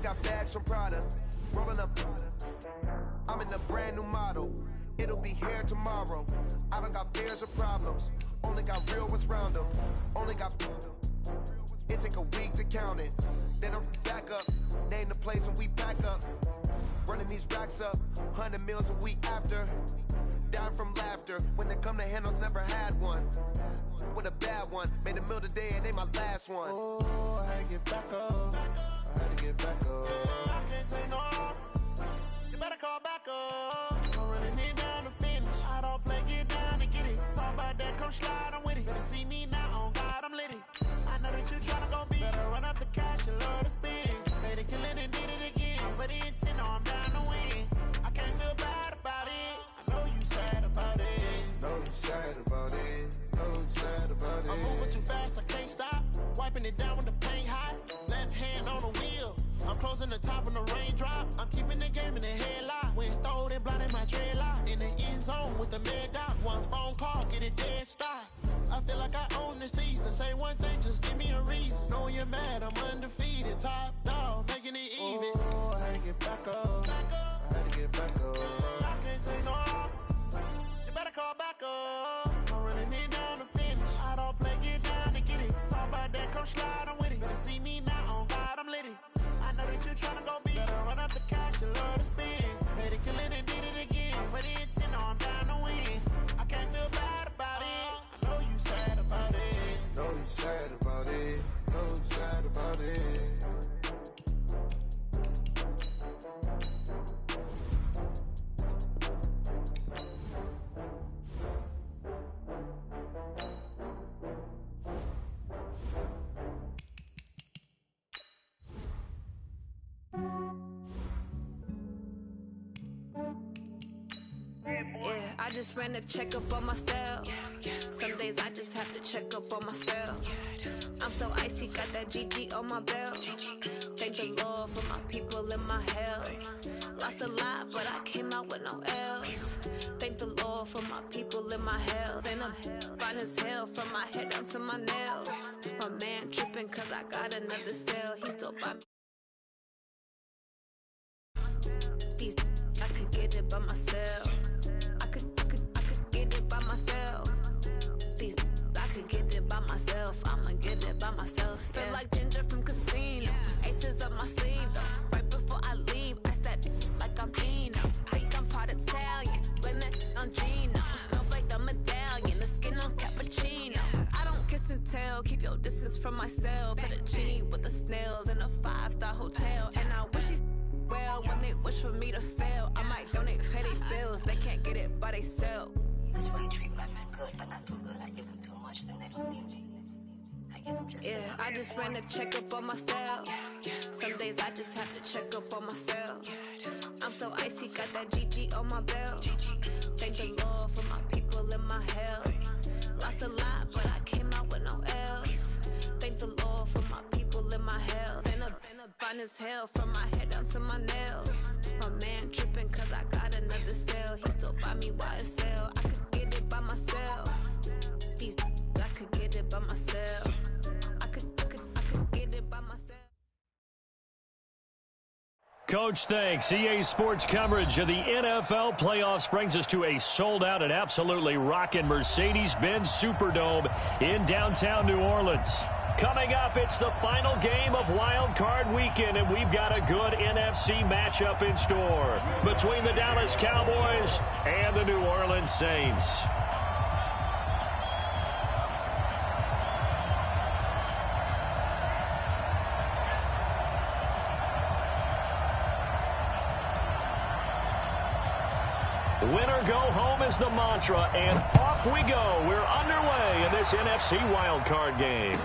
got bags from Prada, rolling up. I'm in a brand new model. It'll be here tomorrow. I don't got fears or problems. Only got real ones round them. Only got. It take a week to count it. Then I'm back up. Name the place and we back up. Running these racks up. 100 meals a week after. Down from laughter. When they come to handles, never had one. With a bad one. Made a meal today and they my last one. Oh, I had to get back up. I had to get back up. I can't take no off. You better call back up. I'm running it down to finish. I don't play, get down and get it. Talk about that, come slide, I'm with it. Better see me now, on God, I'm lit it. I know that you tryna go big. Better run up the cash and love to spend. Made it, kill it and did it again. But the intent, no, I'm down to win. I can't feel bad about it. I know you sad about it. Know you sad about it. Know you sad about it. I'm moving too fast, I can't stop. Wiping it down with the paint hot. Left hand on the wheel. I'm closing the top when the raindrop. I'm keeping the game in the headlock. When throwed and blinded my dreadlock. In the end zone with the mad dot. One phone call, get it dead stop. I feel like I own the season. Say one thing, just give me a reason. Knowing you're mad, I'm undefeated. Top dog, making it even. Oh, I had to get back up. I had to get back up. I can't take no off. You better call back up. I'm running it down to finish. I don't play, get down and get it. Talk about that, come slide, I'm with it. Better see me now, on God, I'm lit it. I know that you tryna go big. Better run up the cash and love to spend. Made it, kill it and did it again. But the intent, no, I'm down to win. I can't feel bad about it. I know you sad about it. Know you sad about it. Know you sad about it. Yeah, I just ran a checkup on myself. Some days I just have to check up on myself. I'm so icy, got that GG on my belt. Thank the Lord for my people and my health. Lost a lot, but I came out with no else. Thank the Lord for my people and my health. And I'm fine as hell from my head down to my nails. My man tripping cause I got another cell. He still by me. These I could get it by myself. I could get it by myself. These I could get it by myself. I'ma get it by myself. Yeah. Feel like Ginger from Casino. Aces up my sleeve though. Right before I leave, I said like I'm Dino. Think I'm part Italian. Blame that on Gino. Smells like the medallion. The skin on cappuccino. I don't kiss and tell. Keep your distance from myself. Fettuccine with the snails in a 5-star hotel. And I wish he's well when they wish for me to fail. I might donate, pay their bills. They can't get it by they sell. That's why you treat my friend good, but not too good. I give them too much, then they don't need me. I give them just yeah, I just ran a checkup on myself. Some days I just have to check up on myself. I'm so icy, got that GG on my belt. Thank the Lord for my people and my health. Lost a lot, but I came out with no else. Thank the Lord for my people and my health. And I'm fine as hell from my head down to my nails. My man tripping cause I got another cell. He still buy me YSL. I could get it by myself. These I could get it by myself. I could get it by myself. Coach, thanks. EA Sports coverage of the NFL playoffs brings us to a sold-out and absolutely rocking Mercedes-Benz Superdome in downtown New Orleans. Coming up, it's the final game of Wild Card Weekend, and we've got a good NFC matchup in store between the Dallas Cowboys and the New Orleans Saints. Winner go home is the mantra, and off we go. We're underway in this NFC wildcard game.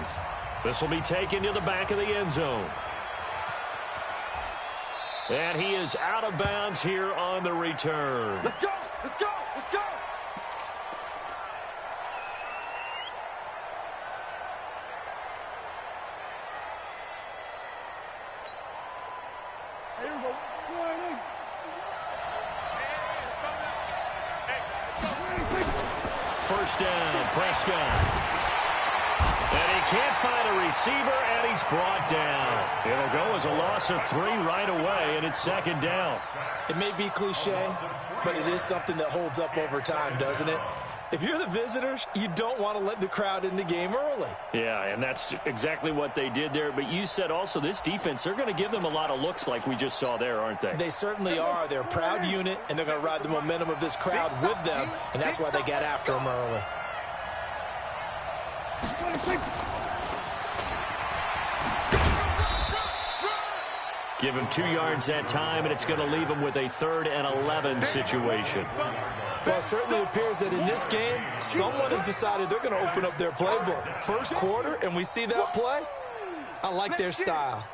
This will be taken to the back of the end zone. And he is out of bounds here on the return. Let's go! Let's go! Let's go! Here we go. First down, Prescott. And he can't find a receiver, and he's brought down. It'll go as a loss of 3 right away, and it's second down. It may be cliche, but it is something that holds up over time, doesn't it? If you're the visitors, you don't want to let the crowd in the game early. Yeah, and that's exactly what they did there. But you said also this defense, they're going to give them a lot of looks like we just saw there, aren't they? They certainly are. They're a proud unit, and they're going to ride the momentum of this crowd with them, and that's why they got after them early. Give him 2 yards that time, and it's going to leave him with a 3rd and 11 situation. Well, it certainly appears that in this game, someone has decided they're going to open up their playbook. First quarter, and we see that play. I like their style.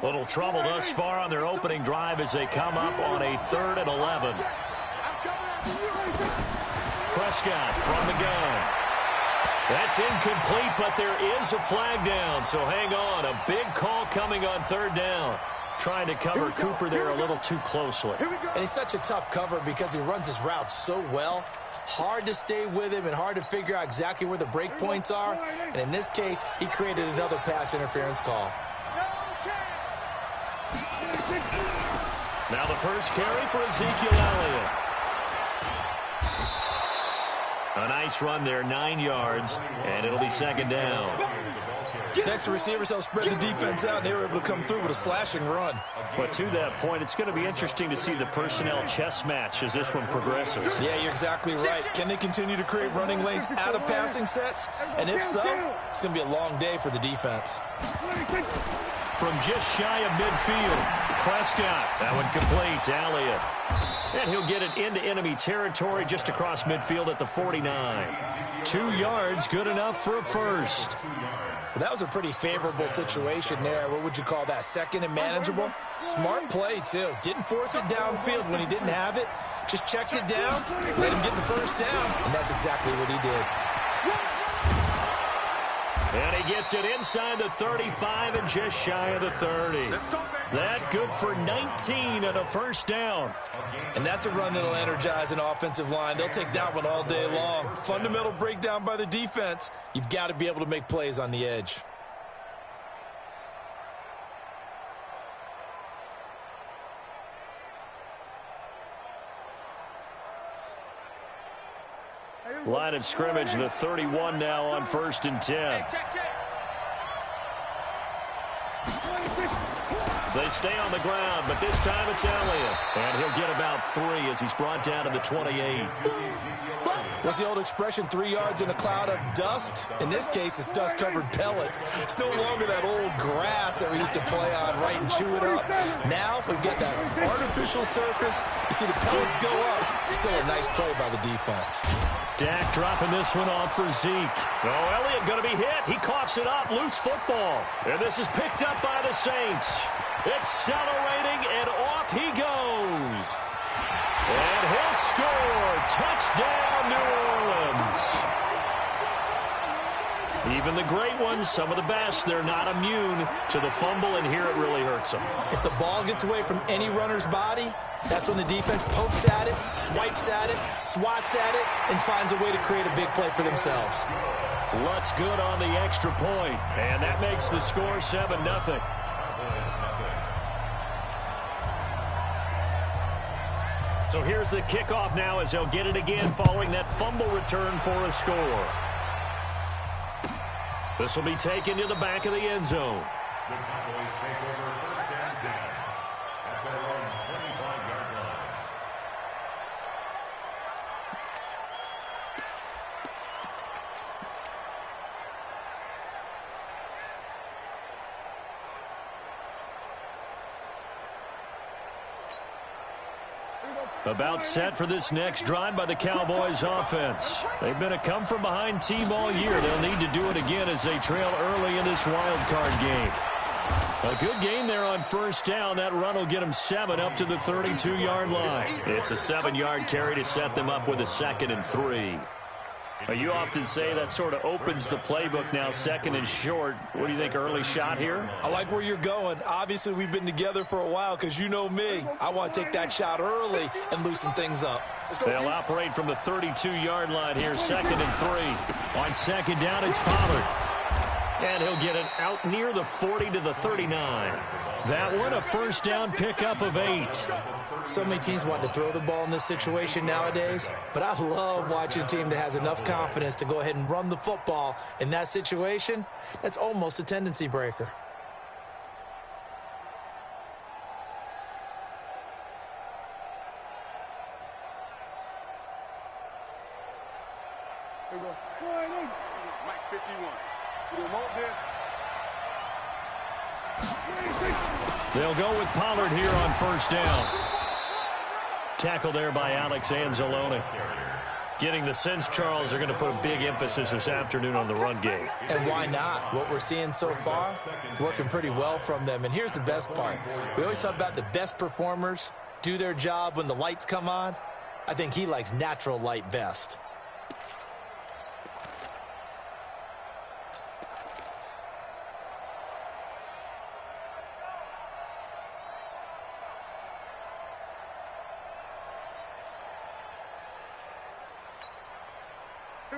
Little trouble thus far on their opening drive as they come up on a 3rd and 11. Prescott from the gun. That's incomplete, but there is a flag down, so hang on. A big call coming on 3rd down. Trying to cover Cooper there a little too closely. And he's such a tough cover because he runs his route so well. Hard to stay with him and hard to figure out exactly where the break points are. And in this case, he created another pass interference call. Now the first carry for Ezekiel Elliott. A nice run there, 9 yards, and it'll be second down. Next, the receivers help spread the defense out, and they were able to come through with a slashing run. But to that point, it's going to be interesting to see the personnel chess match as this one progresses. Yeah, you're exactly right. Can they continue to create running lanes out of passing sets? And if so, it's going to be a long day for the defense. From just shy of midfield, Prescott. That one complete to Elliott. And he'll get it into enemy territory just across midfield at the 49. 2 yards, good enough for a first. Well, that was a pretty favorable situation there. What would you call that? Second and manageable? Smart play, too. Didn't force it downfield when he didn't have it. Just checked it down, let him get the first down, and that's exactly what he did. And he gets it inside the 35 and just shy of the 30. That good for 19 and a first down. And that's a run that'll energize an offensive line. They'll take that one all day long. Fundamental breakdown by the defense. You've got to be able to make plays on the edge. Line of scrimmage, the 31 now on 1st and 10. They stay on the ground, but this time it's Elliott. And he'll get about 3 as he's brought down to the 28. What's the old expression, 3 yards in a cloud of dust? In this case, it's dust-covered pellets. It's no longer that old grass that we used to play on, right, and chew it up. Now we've got that artificial surface. You see the pellets go up. Still a nice play by the defense. Dak dropping this one off for Zeke. Oh, Elliott going to be hit. He coughs it up. Loose football. And this is picked up by the Saints. Accelerating, and off he goes. And he'll score. Touchdown, New Orleans. Even the great ones, some of the best, they're not immune to the fumble, and here it really hurts them. If the ball gets away from any runner's body, that's when the defense pokes at it, swipes at it, swats at it, and finds a way to create a big play for themselves. Lutz good on the extra point, and that makes the score 7-0. So here's the kickoff now as they'll get it again following that fumble return for a score. This will be taken to the back of the end zone. The Cowboys take over 1st and 10 at their own 25-yard line. About set for this next drive by the Cowboys offense. They've been a come-from-behind team all year. They'll need to do it again as they trail early in this wild card game. A good game there on 1st down. That run will get them 7 up to the 32-yard line. It's a 7-yard carry to set them up with a 2nd and 3. Well, you often say that sort of opens the playbook now, second and short. What do you think, early shot here? I like where you're going. Obviously, we've been together for a while because you know me. I want to take that shot early and loosen things up. They'll operate from the 32-yard line here, second and 3. On second down, it's Pollard. And he'll get it out near the 40 to the 39. That one, a first down pickup of 8. So many teams want to throw the ball in this situation nowadays, but I love watching a team that has enough confidence to go ahead and run the football in that situation. That's almost a tendency breaker. Here we go. Mike 51. We don't want this. They'll go with Pollard here on first down. Tackle there by Alex Anzalone. Getting the sense, Charles, they're going to put a big emphasis this afternoon on the run game. And why not? What we're seeing so far, it's working pretty well from them. And here's the best part. We always talk about the best performers do their job when the lights come on. I think he likes natural light best.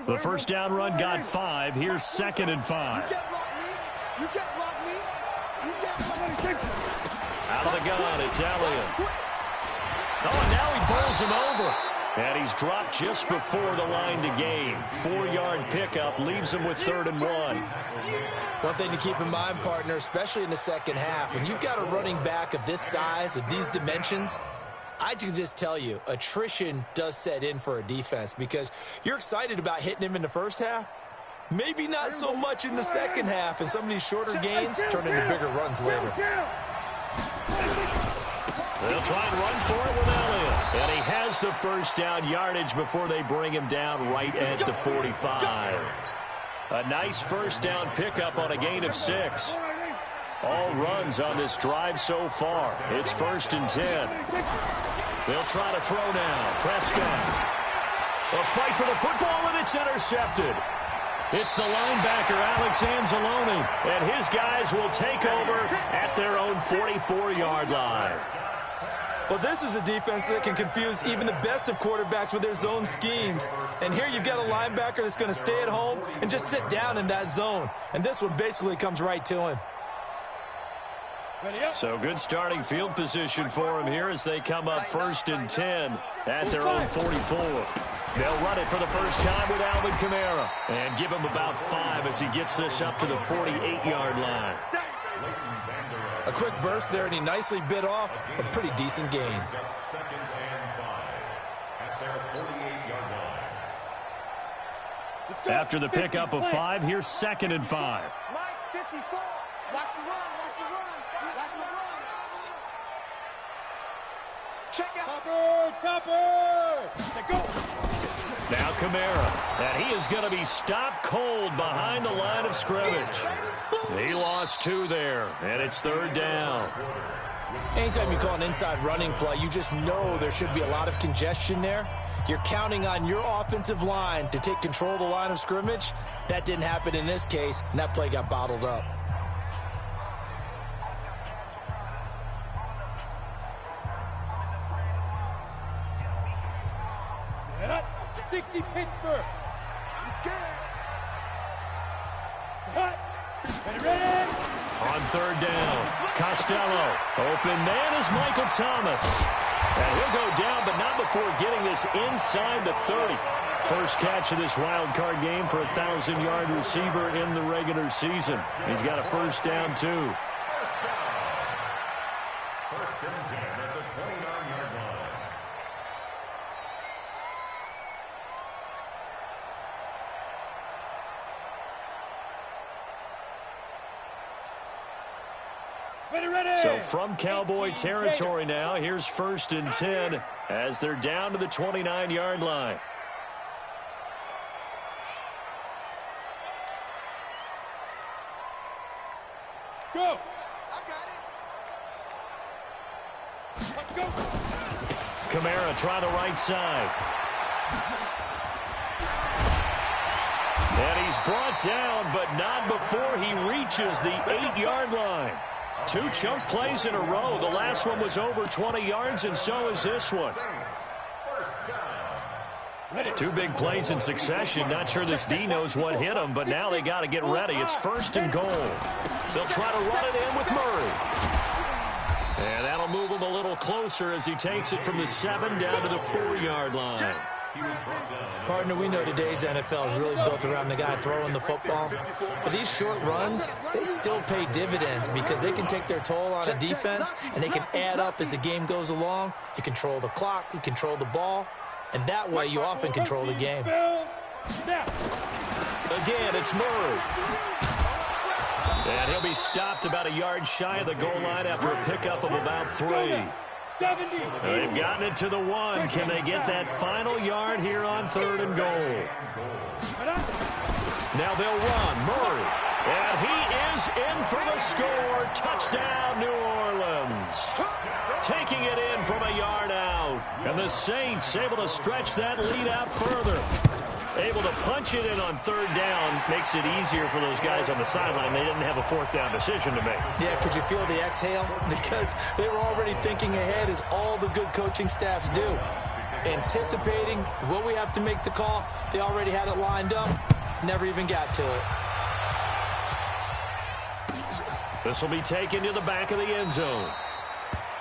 The first down run got 5. Here's second and 5. You can't block me. You can't block me. You can't block me. Out of the gun, it's Elliott. Oh, and now he bowls him over. And he's dropped just before the line to gain. 4-yard pickup leaves him with 3rd and 1. One thing to keep in mind, partner, especially in the second half, when you've got a running back of this size, of these dimensions, I can just tell you, attrition does set in for a defense because you're excited about hitting him in the first half. Maybe not so much in the second half, and some of these shorter gains turn into bigger runs later. They'll try and run for it with Elliott. And he has the first down yardage before they bring him down right at the 45. A nice first down pickup on a gain of 6. All runs on this drive so far. It's 1st and 10. They'll try to throw now. Prescott. A fight for the football, and it's intercepted. It's the linebacker, Alex Anzalone, and his guys will take over at their own 44-yard line. Well, this is a defense that can confuse even the best of quarterbacks with their zone schemes. And here you've got a linebacker that's going to stay at home and just sit down in that zone. And this one basically comes right to him. So good starting field position for him here as they come up 1st and 10 at their own 44. They'll run it for the first time with Alvin Kamara and give him about 5 as he gets this up to the 48-yard line. A quick burst there, and he nicely bit off a pretty decent gain. Second and 5 at their 48-yard line. After the pickup of 5, here's 2nd and 5. Mike 54. Watch the run. Watch the run. Watch the run. Check out. Topper. Let go. Now Kamara, and he is going to be stopped cold behind the line of scrimmage. He lost 2 there, and it's 3rd down. Anytime you call an inside running play, you just know there should be a lot of congestion there. You're counting on your offensive line to take control of the line of scrimmage. That didn't happen in this case, and that play got bottled up. Set up. 60 Pittsburgh. He's scared. Hot. Ready. On 3rd down, Costello. Open man is Michael Thomas. And he'll go down, but not before getting this inside the 30. First catch of this wild card game for a 1,000-yard receiver in the regular season. He's got a first down, too. First and 10 at the 29-yard line. So from Cowboy territory now, here's 1st and 10 as they're down to the 29-yard line. Go. I got it. Let's go. Kamara try the right side. And he's brought down, but not before he reaches the 8-yard line. 2 chunk plays in a row. The last one was over 20 yards, and so is this one. 2 big plays in succession. Not sure this D knows what hit him, but now they got to get ready. It's 1st and goal. They'll try to run it in with Murray. And that'll move him a little closer as he takes it from the 7 down to the 4-yard line. Partner, we know today's NFL is really built around the guy throwing the football. But these short runs, they still pay dividends because they can take their toll on a defense, and they can add up as the game goes along. You control the clock, you control the ball, and that way you often control the game. Again, it's Murray. And he'll be stopped about a yard shy of the goal line after a pickup of about 3. They've gotten it to the 1. Can they get that final yard here on 3rd and goal? Now they'll run. Murray. And he is in for the score. Touchdown, New Orleans. Taking it in from a yard out. And the Saints able to stretch that lead out further. Able to punch it in on 3rd down. Makes it easier for those guys on the sideline. They didn't have a 4th down decision to make. Yeah, could you feel the exhale? Because they were already thinking ahead, as all the good coaching staffs do. Anticipating, will we have to make the call? They already had it lined up. Never even got to it. This will be taken to the back of the end zone.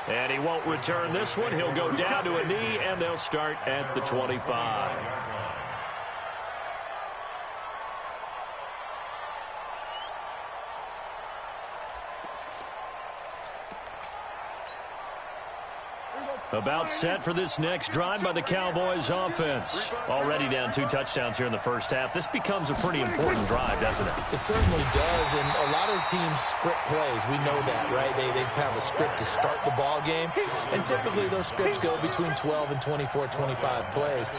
And he won't return this one. He'll go down to a knee, and they'll start at the 25. About set for this next drive by the Cowboys offense. Already down 2 touchdowns here in the first half. This becomes a pretty important drive, doesn't it? It certainly does, and a lot of teams script plays. We know that, right? They have a script to start the ball game, and typically those scripts go between 12 and 24, 25 plays.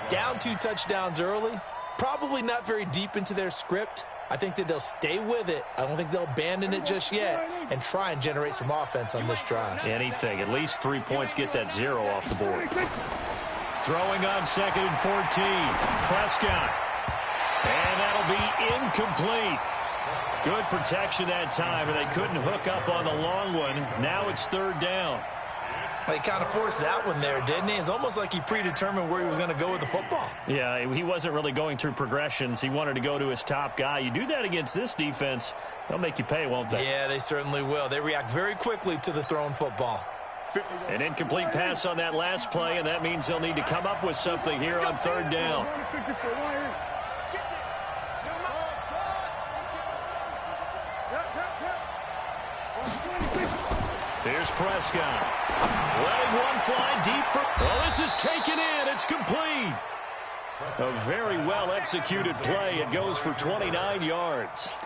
Down 2 touchdowns early, probably not very deep into their script. I think that they'll stay with it. I don't think they'll abandon it just yet and try and generate some offense on this drive. Anything. At least 3 points, get that 0 off the board. Throwing on 2nd and 14. Prescott. And that'll be incomplete. Good protection that time, and they couldn't hook up on the long one. Now it's 3rd down. He kind of forced that one there, didn't he? It's almost like he predetermined where he was going to go with the football. Yeah, he wasn't really going through progressions. He wanted to go to his top guy. You do that against this defense, they'll make you pay, won't they? Yeah, they certainly will. They react very quickly to the thrown football. An incomplete pass on that last play, and that means they'll need to come up with something here on 3rd down. Here's Prescott. Letting one fly deep for... Oh, this is taken in. It's complete. A very well-executed play. It goes for 29 yards.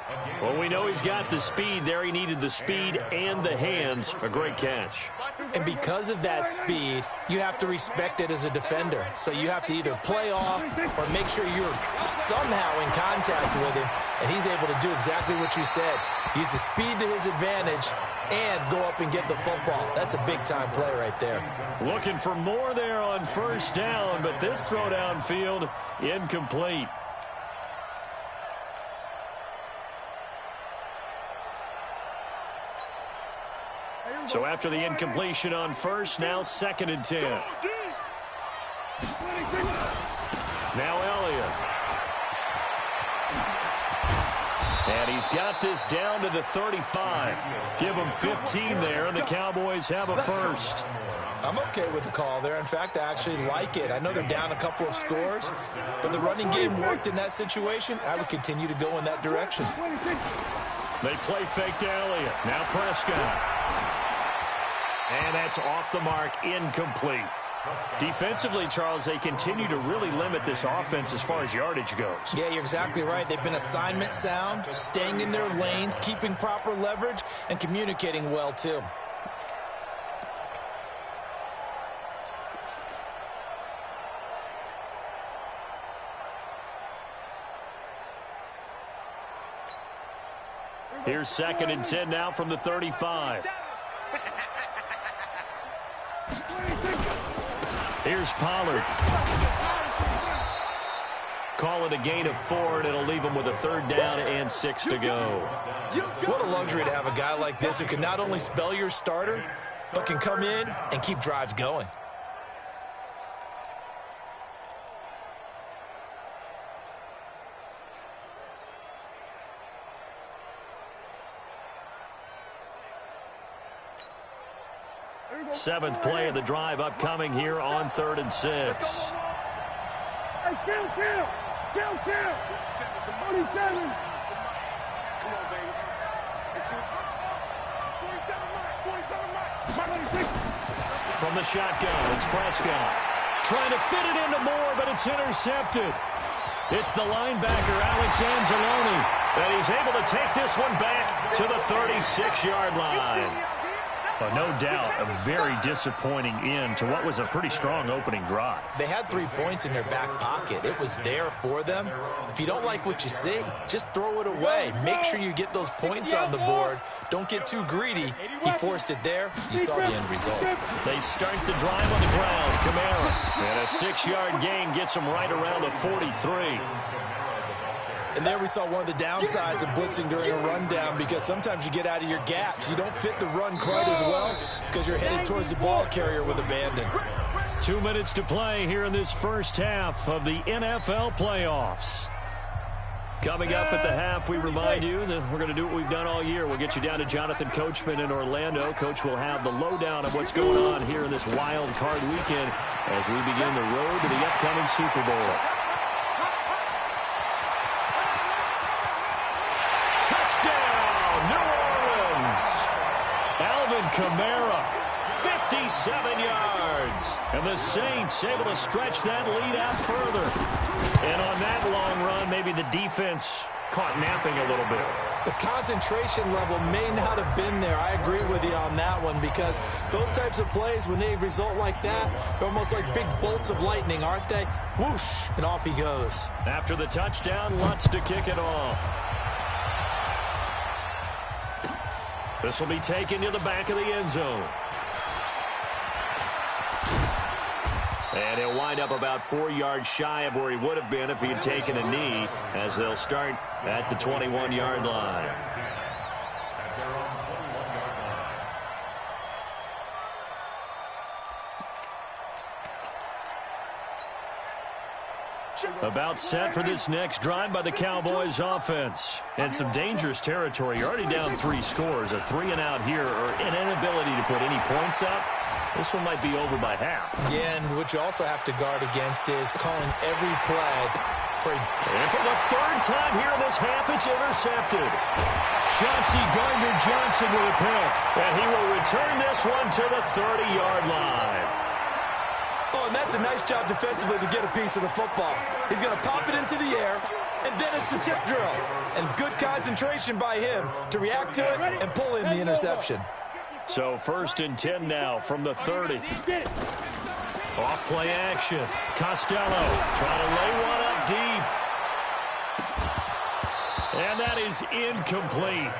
Well, we know he's got the speed there. He needed the speed and the hands. A great catch. And because of that speed, you have to respect it as a defender. So you have to either play off or make sure you're somehow in contact with him. And he's able to do exactly what you said. Use the speed to his advantage and go up and get the football. That's a big-time play right there. Looking for more there on 1st down, but this throw downfield, incomplete. So after the incompletion on 1st, now 2nd and 10. Now Elliott. And he's got this down to the 35. Give him 15 there, and the Cowboys have a 1st. I'm okay with the call there. In fact, I actually like it. I know they're down a couple of scores, but the running game worked in that situation. I would continue to go in that direction. They play fake to Elliott. Now Prescott. And that's off the mark, incomplete. Defensively, Charles, they continue to really limit this offense as far as yardage goes. Yeah, you're exactly right. They've been assignment sound, staying in their lanes, keeping proper leverage, and communicating well, too. Here's 2nd and 10 now from the 35. Here's Pollard. Call it a gain of 4, and it'll leave them with a 3rd down and 6 to go. What a luxury to have a guy like this who can not only spell your starter, but can come in and keep drives going. Seventh play of the drive upcoming here on 3rd and 6. Hey, kill! 27! Come on, baby. 47 From the shotgun, it's Prescott. Trying to fit it into Moore, but it's intercepted. It's the linebacker, Alex Anzalone, and he's able to take this one back to the 36-yard line. No doubt a very disappointing end to what was a pretty strong opening drive. They had 3 points in their back pocket. It was there for them. If you don't like what you see, just throw it away. Make sure you get those points on the board. Don't get too greedy. He forced it there. You saw the end result. They start the drive on the ground. Kamara, and a 6-yard gain gets them right around the 43. And there we saw one of the downsides of blitzing during a rundown, because sometimes you get out of your gaps. You don't fit the run quite as well because you're headed towards the ball carrier with abandon. 2 minutes to play here in this first half of the NFL playoffs. Coming up at the half, we remind you that we're going to do what we've done all year. We'll get you down to Jonathan Coachman in Orlando. Coach will have the lowdown of what's going on here in this wild card weekend as we begin the road to the upcoming Super Bowl. Alvin Kamara, 57 yards. And the Saints able to stretch that lead out further. And on that long run, maybe the defense caught napping a little bit. The concentration level may not have been there. I agree with you on that one, because those types of plays, when they result like that, they're almost like big bolts of lightning, aren't they? Whoosh, and off he goes. After the touchdown, Lutz to kick it off. This will be taken to the back of the end zone. And he'll wind up about 4 yards shy of where he would have been if he had taken a knee, as they'll start at the 21-yard line. About set for this next drive by the Cowboys offense. And some dangerous territory. You're already down 3 scores. A 3-and-out here, or an inability to put any points up. This one might be over by half. Yeah, and what you also have to guard against is calling every play for a... And for the 3rd time here in this half, it's intercepted. Chauncey Gardner-Johnson with a pick. And he will return this one to the 30-yard line. Oh, and that's a nice job defensively to get a piece of the football. He's going to pop it into the air, and then it's the tip drill. And good concentration by him to react to it and pull in the interception. So 1st and 10 now from the 30. Off play action. Costello trying to lay one up deep. And that is incomplete.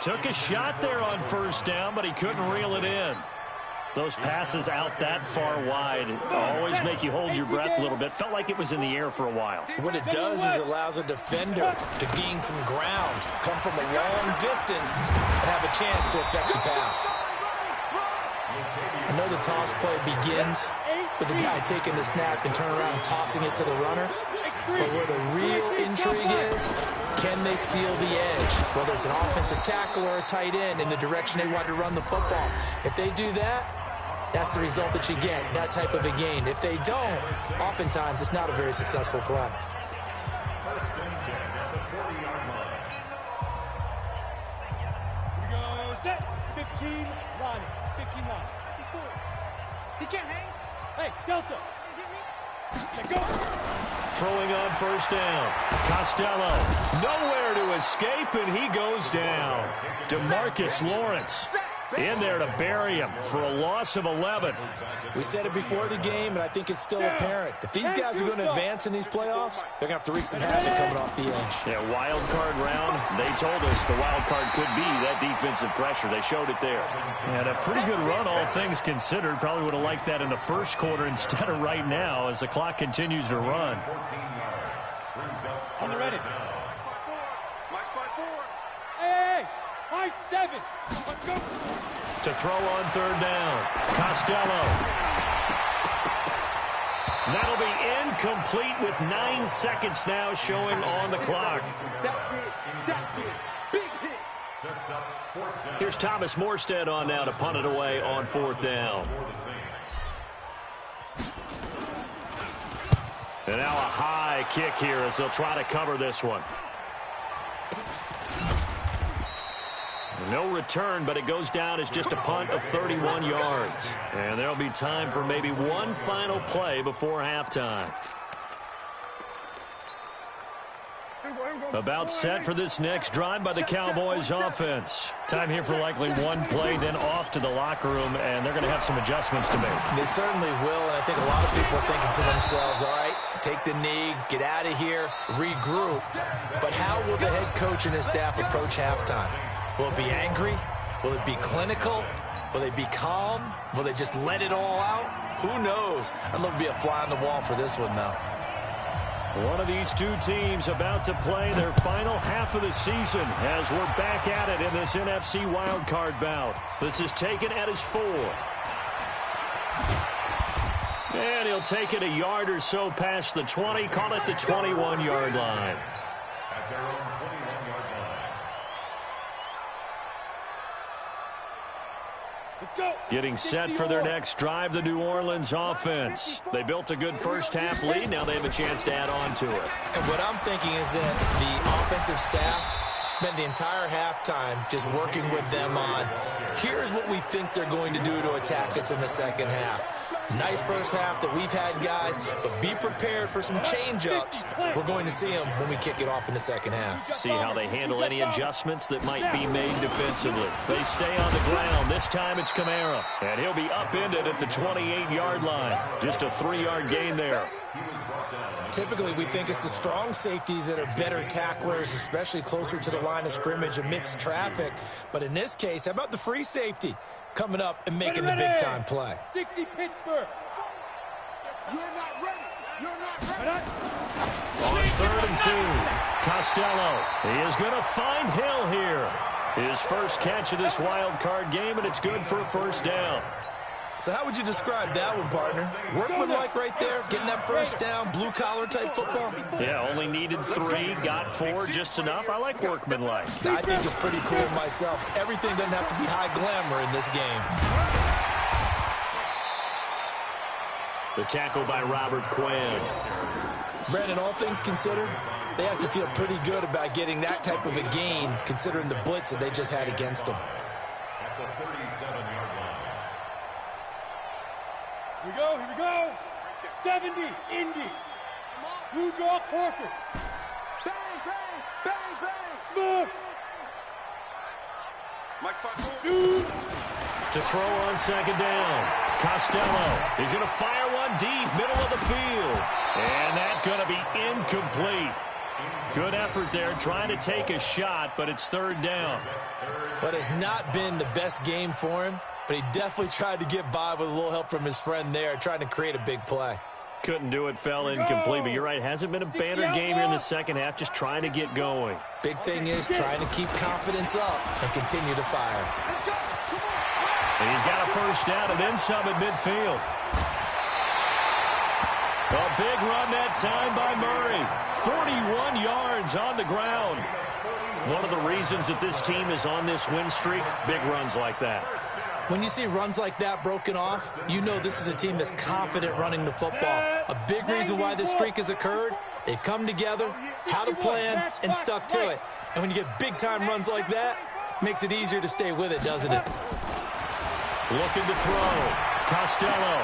Took a shot there on 1st down, but he couldn't reel it in. Those passes out that far wide always make you hold your breath a little bit. Felt like it was in the air for a while. What it does is it allows a defender to gain some ground, come from a long distance, and have a chance to affect the pass. I know the toss play begins with the guy taking the snap and turn around and tossing it to the runner. But where the real intrigue is, can they seal the edge? Whether it's an offensive tackle or a tight end in the direction they want to run the football. If they do that, that's the result that you get, that type of a gain. If they don't, oftentimes it's not a very successful play. Here we go, set, 15 line, 15 line. He can't hang. Hey, Delta. Let go. Throwing on 1st down. Costello nowhere to escape, and he goes down. DeMarcus Lawrence in there to bury him for a loss of 11. We said it before the game, and I think it's still apparent. If these guys are going to advance in these playoffs, they're going to have to wreak some havoc coming off the edge. Yeah, wild card round. They told us the wild card could be that defensive pressure. They showed it there. And a pretty good run, all things considered. Probably would have liked that in the 1st quarter instead of right now as the clock continues to run. On the ready. Hey, high 7. Let's go. To throw on third down. Costello. That'll be incomplete with 9 seconds now showing on the clock. That's it. Big hit. Here's Thomas Morstead on now to punt it away on fourth down. And now a high kick here as they'll try to cover this one. No return, but it goes down as just a punt of 31 yards. And there'll be time for maybe one final play before halftime. About set for this next drive by the Cowboys offense. Time here for likely one play, then off to the locker room, and they're going to have some adjustments to make. They certainly will, and I think a lot of people are thinking to themselves, all right, take the knee, get out of here, regroup. But how will the head coach and his staff approach halftime? Will it be angry? Will it be clinical? Will they be calm? Will they just let it all out? Who knows? I'd love to be a fly on the wall for this one, though. One of these two teams about to play their final half of the season as we're back at it in this NFC wildcard bout. This is taken at his 4. And he'll take it a yard or so past the 20, call it the 21-yard line. At their own 21-yard line. Let's go. Getting set for their next drive, the New Orleans offense. They built a good first-half lead. Now they have a chance to add on to it. And what I'm thinking is that the offensive staff spent the entire halftime just working with them on, here's what we think they're going to do to attack us in the second half. Nice first half that we've had, guys, but be prepared for some change-ups. We're going to see them when we kick it off in the second half. See how they handle any adjustments that might be made defensively. They stay on the ground. This time it's Kamara, and he'll be upended at the 28-yard line. Just a 3-yard gain there. Typically, we think it's the strong safeties that are better tacklers, especially closer to the line of scrimmage amidst traffic. But in this case, how about the free safety coming up and making the big-time play? 60 Pittsburgh. You're not ready. You're not ready. On 3rd and 2, Costello. He is going to find Hill here. His first catch of this wild card game, and it's good for a first down. So how would you describe that one, partner? Workmanlike right there, getting that first down, blue-collar type football? Yeah, only needed 3, got 4, just enough. I like workmanlike. I think it's pretty cool myself. Everything doesn't have to be high glamour in this game. The tackle by Robert Quinn. Brandon, all things considered, they have to feel pretty good about getting that type of a gain, considering the blitz that they just had against them. At the 37-yard line. Here we go. 70, Indy. Blue draw, Corker. Bang, bang, bang, bang. Smith. Shoot. To throw on second down. Costello is going to fire one deep, middle of the field. And that's going to be incomplete. Good effort there, trying to take a shot, but it's 3rd down. But it's not been the best game for him, but he definitely tried to get by with a little help from his friend there, trying to create a big play. Couldn't do it, fell incomplete, but you're right, hasn't been a banner game here in the second half, just trying to get going. Big thing is trying to keep confidence up and continue to fire. And he's got a first down and then some at midfield. A big run that time by Murray. 41 yards on the ground. One of the reasons that this team is on this win streak, big runs like that. When you see runs like that broken off, you know this is a team that's confident running the football. A big reason why this streak has occurred, they've come together, had a plan, and stuck to it. And when you get big-time runs like that, it makes it easier to stay with it, doesn't it? Looking to throw. Costello.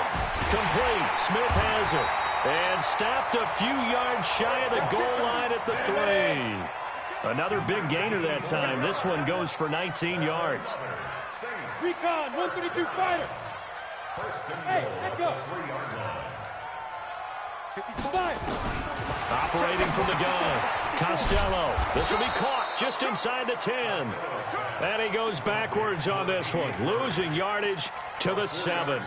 Complete. Smith has it. And stopped a few yards shy of the goal line at the 3. Another big gainer that time. This one goes for 19 yards. Recon, 132 fighter. Hey, let go. 3-yard line. 55. Operating from the gun. Costello. This will be caught. just inside the 10. And he goes backwards on this one, losing yardage to the 7.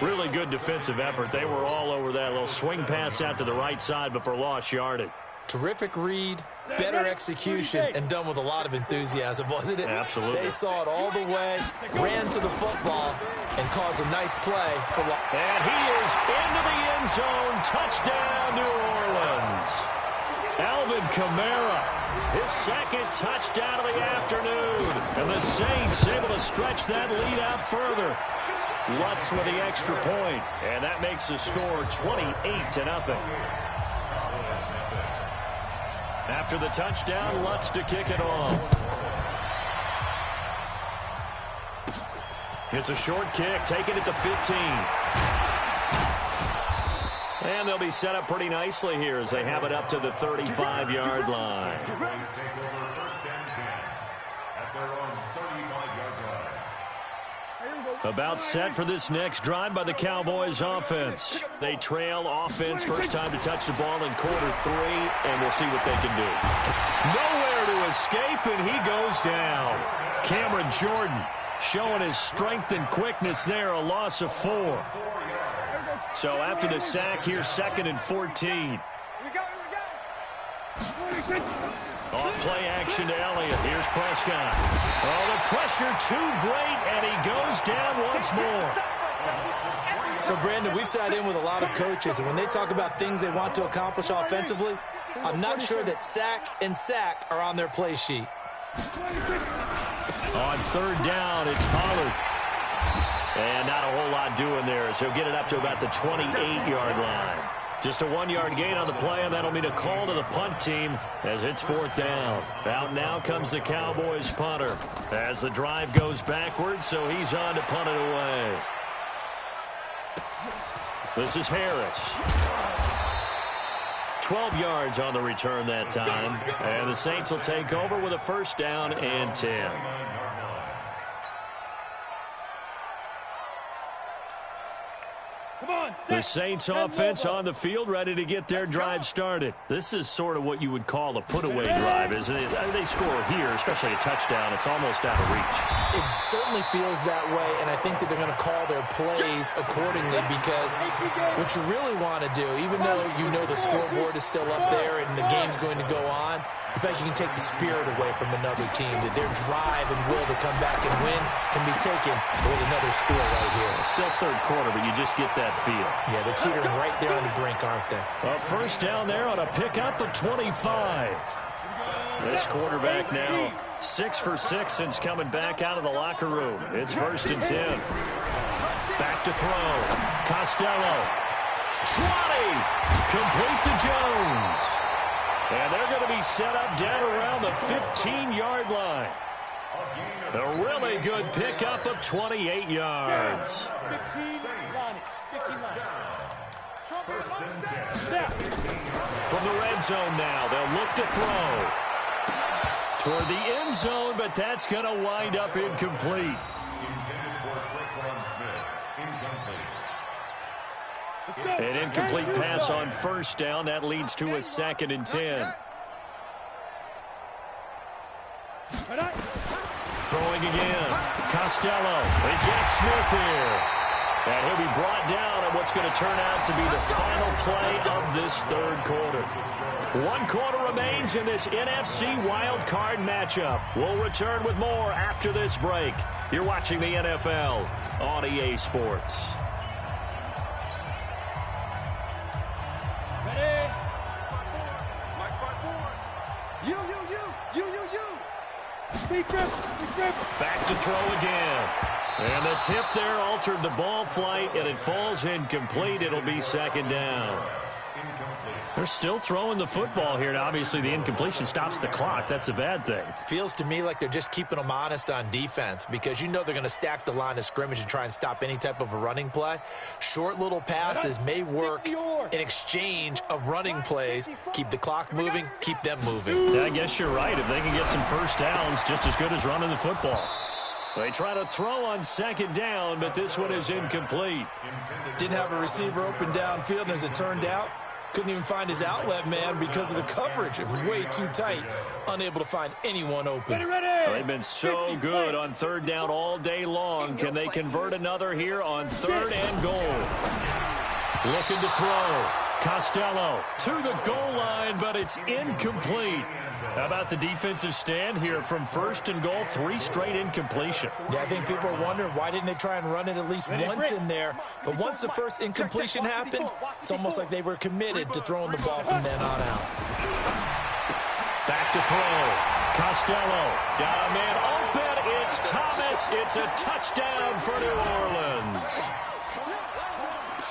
Really good defensive effort. They were all over that little swing pass out to the right side before lost yardage. Terrific read, better execution, and done with a lot of enthusiasm, wasn't it? Absolutely. They saw it all the way, ran to the football, and caused a nice play for And he is into the end zone. Touchdown, New Orleans. Alvin Kamara, his second touchdown of the afternoon. And the Saints able to stretch that lead out further. Lutz with the extra point, and that makes the score 28-0. After the touchdown, Lutz to kick it off. It's a short kick, taking it to 15. And they'll be set up pretty nicely here as they have it up to the 35-yard line. About set for this next drive by the Cowboys offense. They trail offense, first time to touch the ball in quarter 3, and we'll see what they can do. Nowhere to escape, and he goes down. Cameron Jordan showing his strength and quickness there, a loss of 4. So after the sack, here's 2nd and 14. Off play action to Elliott. Here's Prescott. Oh, the pressure too great, and he goes down once more. So, Brandon, we've sat in with a lot of coaches, and when they talk about things they want to accomplish offensively, I'm not sure that sack and sack are on their play sheet. On 3rd down, it's Pollard. And not a whole lot doing there as he'll get it up to about the 28-yard line. Just a 1-yard gain on the play, and that'll mean a call to the punt team as it's 4th down. Out now comes the Cowboys punter as the drive goes backwards, so he's on to punt it away. This is Harris. 12 yards on the return that time, and the Saints will take over with a 1st down and 10. The Saints offense on the field, ready to get their drive started. This is sort of what you would call a put-away drive, isn't it? They score here, especially a touchdown. It's almost out of reach. It certainly feels that way, and I think that they're going to call their plays accordingly because what you really want to do, even though you know the scoreboard is still up there and the game's going to go on, in fact, you can take the spirit away from another team, that their drive and will to come back and win can be taken with another score right here. Still 3rd quarter, but you just get that feel. Yeah, they're teetering right there on the brink, aren't they? A 1st down there on a pickup of 25. This quarterback now 6 for 6 since coming back out of the locker room. It's 1st and 10. Back to throw. Costello. 20. Complete to Jones. And they're going to be set up down around the 15-yard line. A really good pickup of 28 yards. 15 line. From the red zone now, they'll look to throw. Toward the end zone, but that's going to wind up incomplete. An incomplete pass on 1st down. That leads to a 2nd and 10. Throwing again. Costello. He's got Smith here. And he'll be brought down on what's going to turn out to be the final play of this 3rd quarter. 1 quarter remains in this NFC Wild Card matchup. We'll return with more after this break. You're watching the NFL on EA Sports. Back to throw again. And the tip there altered the ball flight, and it falls incomplete. It'll be 2nd down. They're still throwing the football here, and obviously the incompletion stops the clock. That's a bad thing. Feels to me like they're just keeping them honest on defense because you know they're going to stack the line of scrimmage and try and stop any type of a running play. Short little passes may work in exchange of running plays. Keep the clock moving, keep them moving. Yeah, I guess you're right. If they can get some 1st downs, just as good as running the football. They try to throw on 2nd down, but this one is incomplete. Didn't have a receiver open downfield, and as it turned out, Couldn't even find his outlet man because of the coverage. It was way too tight. Unable to find anyone open. Well, they've been so good on third down all day long. Can they convert another here on third and goal? Looking to throw. Costello to the goal line, but it's incomplete. How about the defensive stand here from first and goal? 3 straight incompletion. Yeah, I think people are wondering why didn't they try and run it at least once in there. But once the first incompletion happened, it's almost like they were committed to throwing the ball from then on out. Back to throw. Costello got a man open. It's Thomas. It's a touchdown for New Orleans.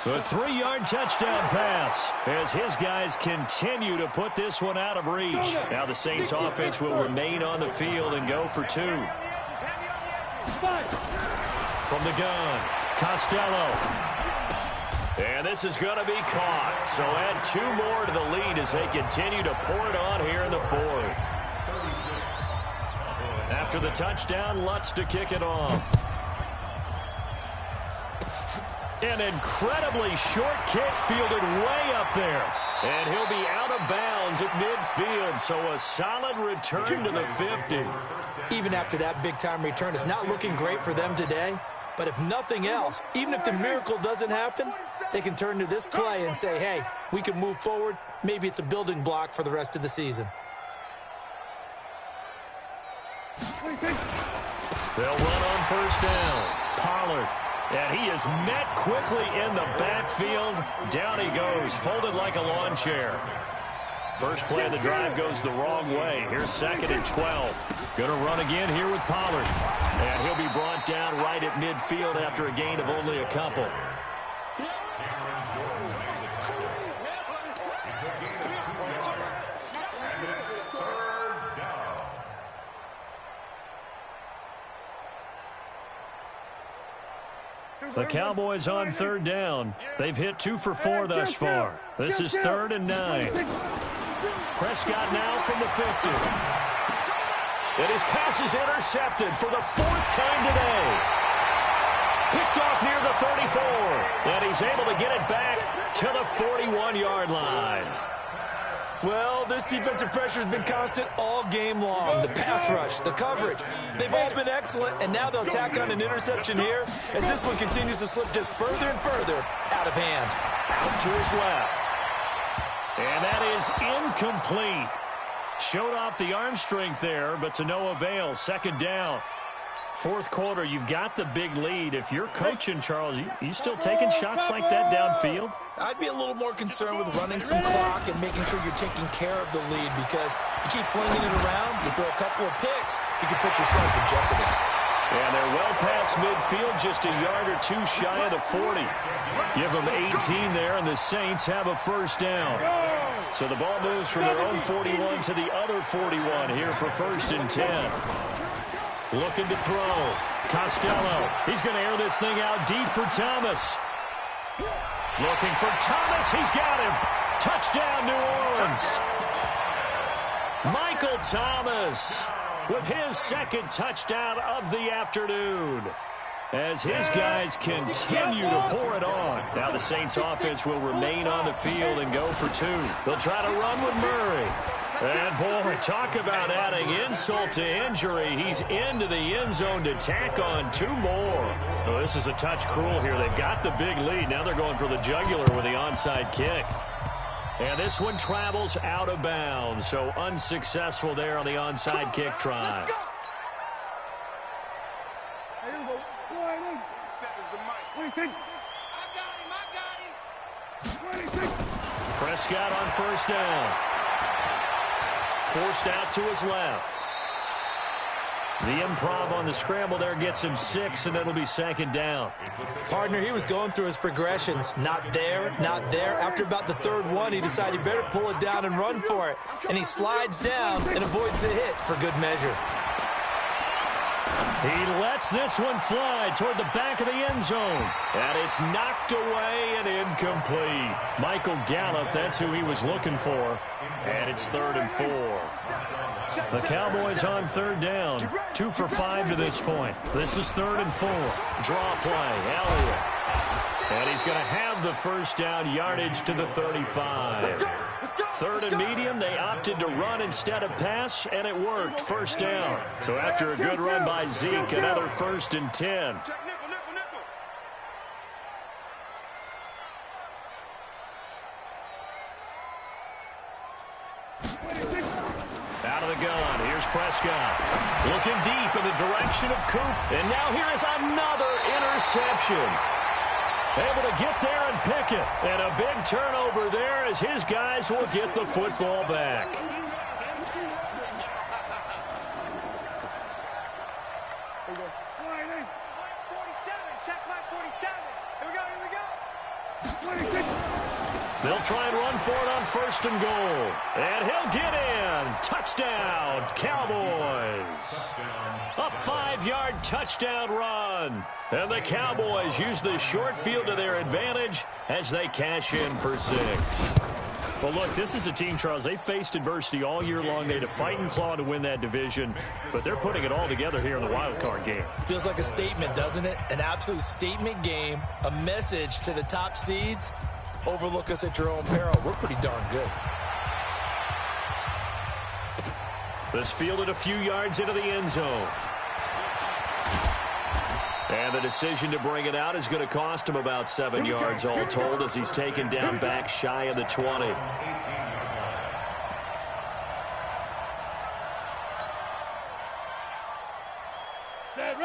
A 3-yard touchdown pass as his guys continue to put this one out of reach. Now the Saints offense will remain on the field and go for 2. From the gun, Costello. And this is going to be caught. So add 2 more to the lead as they continue to pour it on here in the 4th. After the touchdown, Lutz to kick it off. An incredibly short kick fielded way up there. And he'll be out of bounds at midfield, so a solid return to the 50. Even after that big-time return, it's not looking great for them today. But if nothing else, even if the miracle doesn't happen, they can turn to this play and say, hey, we can move forward. Maybe it's a building block for the rest of the season. They'll run on first down. Pollard. And he is met quickly in the backfield. Down he goes, folded like a lawn chair. First play of the drive goes the wrong way. Here's 2nd and 12. Going to run again here with Pollard. And he'll be brought down right at midfield after a gain of only a couple. The Cowboys on third down. They've hit 2 for 4 thus far. This is 3rd and 9. Prescott now from the 50. And his pass is intercepted for the 4th time today. Picked off near the 34. And he's able to get it back to the 41-yard line. Well, this defensive pressure has been constant all game long. The pass rush, the coverage, they've all been excellent, and now they'll tack on an interception here as this one continues to slip just further and further out of hand. Out to his left. And that is incomplete. Showed off the arm strength there, but to no avail. 2nd down. 4th quarter, you've got the big lead. If you're coaching, Charles, you still taking shots like that downfield? I'd be a little more concerned with running some clock and making sure you're taking care of the lead, because you keep flinging it around, you throw a couple of picks, you can put yourself in jeopardy. And they're well past midfield, just a yard or 2 shy of the 40. Give them 18 there, and the Saints have a first down. So the ball moves from their own 41 to the other 41 here for 1st and 10. Looking to throw. Costello. He's going to air this thing out deep for Thomas. Looking for Thomas. He's got him. Touchdown, New Orleans. Michael Thomas with his 2nd touchdown of the afternoon, as his guys continue to pour it on. Now the Saints offense will remain on the field and go for 2. They'll try to run with Murray. And, boy, talk about adding insult to injury. He's into the end zone to tack on 2 more. So this is a touch cruel here. They've got the big lead. Now they're going for the jugular with the onside kick. And this one travels out of bounds. So unsuccessful there on the onside kick try. Prescott on first down. Forced out to his left. The improv on the scramble there gets him 6, and it'll be 2nd down. Partner, he was going through his progressions. Not there, not there. After about the 3rd one, he decided he better pull it down and run for it. And he slides down and avoids the hit for good measure. He lets this one fly toward the back of the end zone. And it's knocked away and incomplete. Michael Gallup, that's who he was looking for. And it's 3rd and 4. The Cowboys on third down. 2 for 5 to this point. This is 3rd and 4. Draw play. Elliott. And he's going to have the first down, yardage to the 35. 3rd and medium, they opted to run instead of pass, and it worked. First down. So after a good run by Zeke, another 1st and 10. Out of the gun, here's Prescott. Looking deep in the direction of Coop. And now here is another interception. Able to get there and pick it. And a big turnover there as his guys will get the football back. They'll try and run for it on 1st and goal. And he'll get in. Touchdown, Cowboys. A 5-yard touchdown run. And the Cowboys use the short field to their advantage as they cash in for 6. Well, look, this is a team, Charles, they faced adversity all year long. They had to fight and claw to win that division, but they're putting it all together here in the wild card game. Feels like a statement, doesn't it? An absolute statement game, a message to the top seeds. Overlook us at your own peril. We're pretty darn good. This fielded a few yards into the end zone. And the decision to bring it out is going to cost him about 7 yards all told as he's taken down back shy of the 20.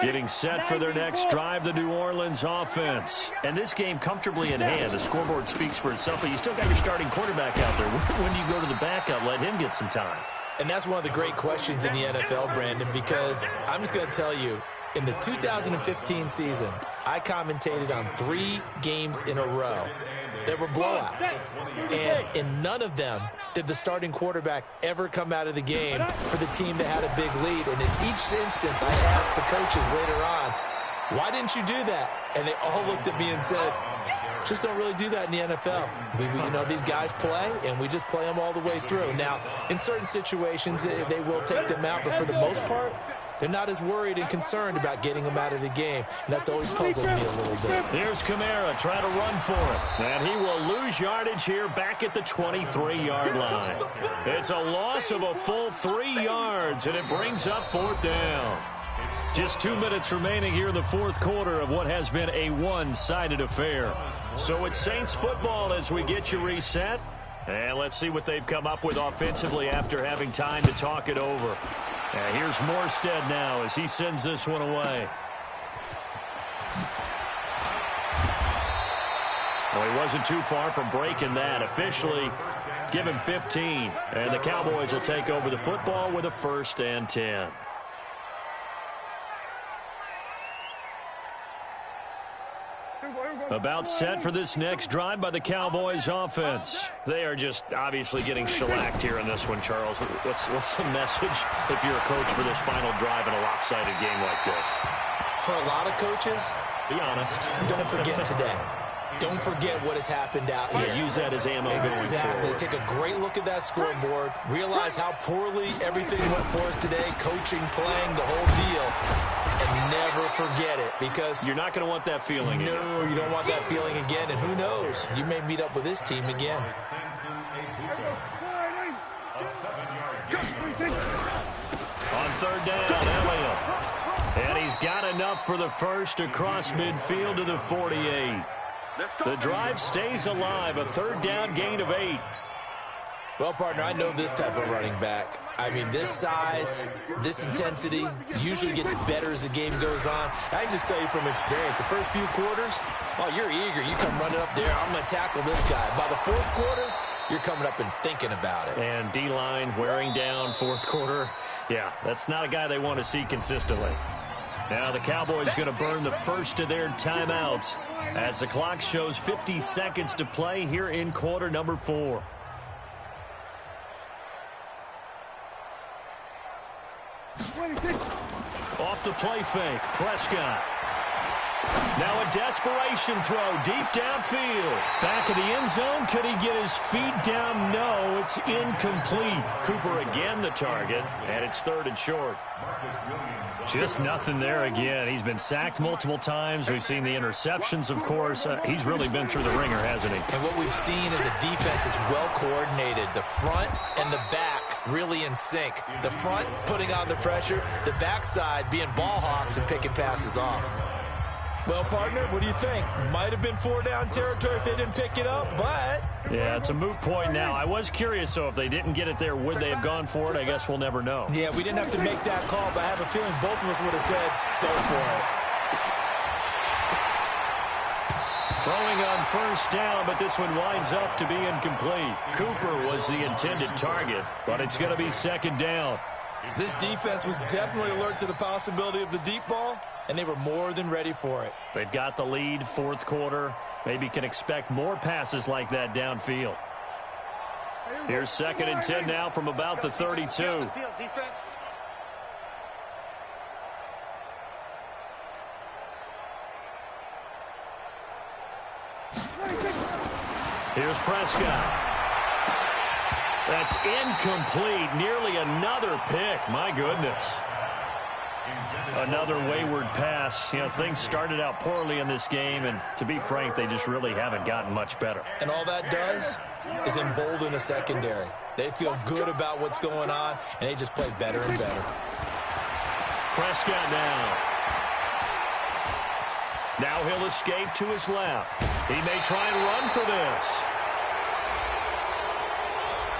Getting set for their next drive, the New Orleans offense. And this game comfortably in hand. The scoreboard speaks for itself, but you still got your starting quarterback out there. When do you go to the backup, let him get some time? And that's one of the great questions in the NFL, Brandon, because I'm just going to tell you, in the 2015 season, I commentated on 3 games in a row. There were blowouts. And in none of them did the starting quarterback ever come out of the game for the team that had a big lead. And in each instance, I asked the coaches later on, why didn't you do that? And they all looked at me and said, just don't really do that in the NFL. You know, these guys play, and we just play them all the way through. Now, in certain situations, they will take them out, but for the most part, they're not as worried and concerned about getting them out of the game. And that's always puzzled me a little bit. Here's Kamara trying to run for it. And he will lose yardage here back at the 23-yard line. It's a loss of a full 3 yards, and it brings up 4th down. Just 2 minutes remaining here in the 4th quarter of what has been a one-sided affair. So it's Saints football as we get you reset. And let's see what they've come up with offensively after having time to talk it over. And here's Morstead now as he sends this one away. Well, he wasn't too far from breaking that. Officially, give him 15. And the Cowboys will take over the football with a 1st and 10. About set for this next drive by the Cowboys offense. They are just obviously getting shellacked here in this one, Charles. What's the message if you're a coach for this final drive in a lopsided game like this? For a lot of coaches, be honest, don't forget today. Don't forget what has happened out here. Yeah, use that as ammo going forward. Exactly. Take a great look at that scoreboard. Realize how poorly everything went for us today. Coaching, playing, the whole deal. And never forget it, because you're not going to want that feeling again. No, you don't want that feeling again. And who knows? You may meet up with this team again. On 3rd down, Elliott. And he's got enough for the first across midfield to the 48. The drive stays alive. A 3rd down gain of 8. Well, partner, I know this type of running back. I mean, this size, this intensity usually gets better as the game goes on. I can just tell you from experience, the first few quarters, oh, you're eager. You come running up there, I'm going to tackle this guy. By the 4th quarter, you're coming up and thinking about it. And D-line wearing down 4th quarter. Yeah, that's not a guy they want to see consistently. Now the Cowboys going to burn the first of their timeouts as the clock shows 50 seconds to play here in quarter number 4. Off the play fake, Prescott. Now a desperation throw deep downfield. Back of the end zone. Could he get his feet down? No, it's incomplete. Cooper again the target, and it's 3rd and short. Just nothing there again. He's been sacked multiple times. We've seen the interceptions, of course. He's really been through the ringer, hasn't he? And what we've seen is a defense that's well coordinated. The front and the back really in sync. The front putting on the pressure, the backside being ball hawks and picking passes off. Well, partner, what do you think? Might have been 4-down territory if they didn't pick it up, but... Yeah, it's a moot point now. I was curious, so if they didn't get it there, would they have gone for it? I guess we'll never know. Yeah, we didn't have to make that call, but I have a feeling both of us would have said, go for it. Throwing on 1st down, but this one winds up to be incomplete. Cooper was the intended target, but it's going to be 2nd down. This defense was definitely alert to the possibility of the deep ball, and they were more than ready for it. They've got the lead, 4th quarter. Maybe can expect more passes like that downfield. Here's 2nd and 10 now from about the 32. Here's Prescott. That's incomplete. Nearly another pick. My goodness. Another wayward pass. You know, things started out poorly in this game, and to be frank, they just really haven't gotten much better. And all that does is embolden a secondary. They feel good about what's going on, and they just play better and better. Prescott now. Now he'll escape to his left. He may try and run for this.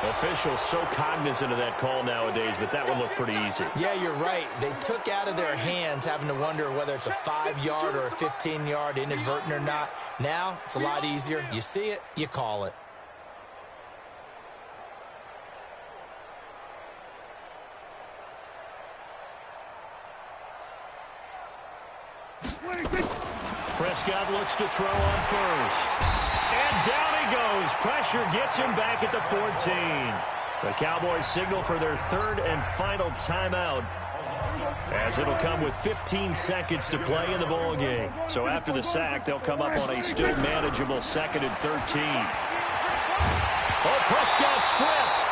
Officials so cognizant of that call nowadays, but that would look pretty easy. Yeah, you're right. They took out of their hands having to wonder whether it's a 5-yard or a 15-yard inadvertent or not. Now, it's a lot easier. You see it, you call it. Prescott looks to throw on 1st. And down he goes. Pressure gets him back at the 14. The Cowboys signal for their 3rd and final timeout, as it'll come with 15 seconds to play in the ball game. So after the sack, they'll come up on a still manageable 2nd and 13. Oh, Prescott stripped.